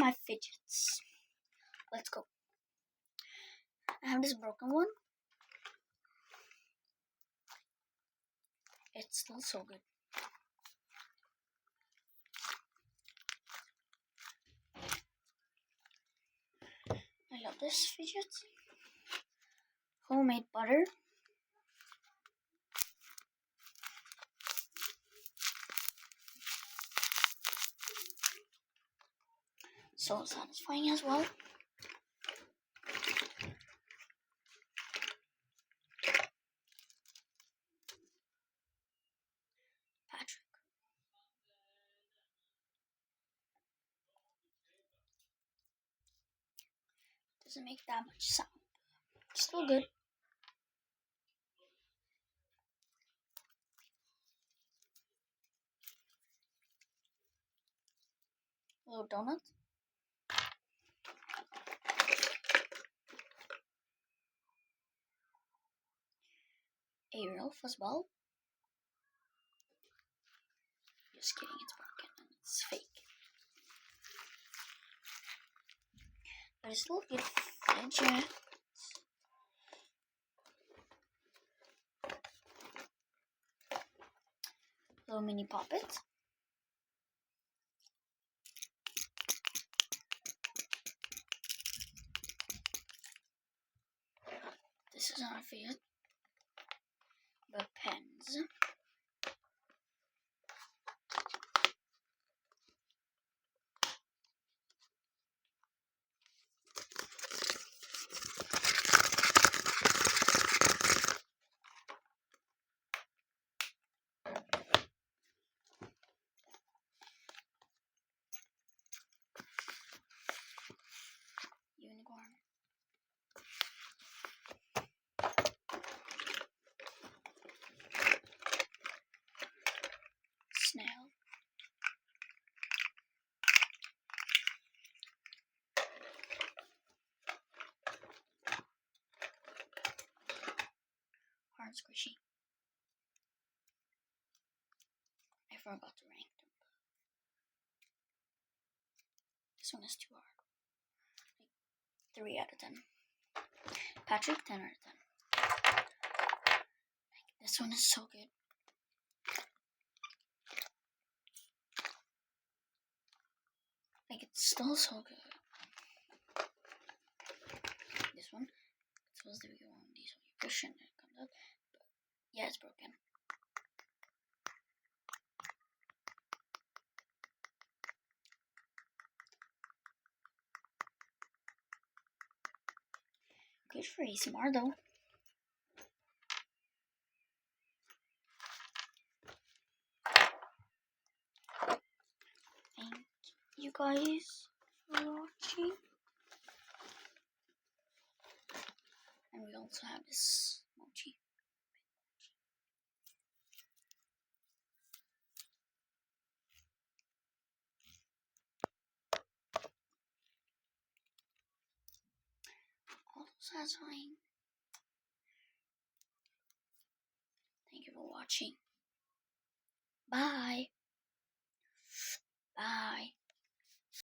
my fidgets. Let's go. I have this broken one. It's still so good. I love this fidget. Homemade butter. So satisfying as well. Patrick. Doesn't make that much sound. Still good. Little donut. Ariel as well. Just kidding, it's broken. It's fake. But it's still good fidget. Little mini puppet. This is not a fidget, but pens. Unicorn. Snail. Hard squishy. I forgot to rank them. This one is too hard. Like 3 out of 10. Patrick, 10 out of 10. Like, this one is so good. Like, it's still so good. This one, it's supposed to be one of these when you push and it comes out. But yeah, it's broken. Good for ASMR though. Thank you guys for watching. And we also have this mochi. Also satisfying. Thank you for watching. Bye. Bye.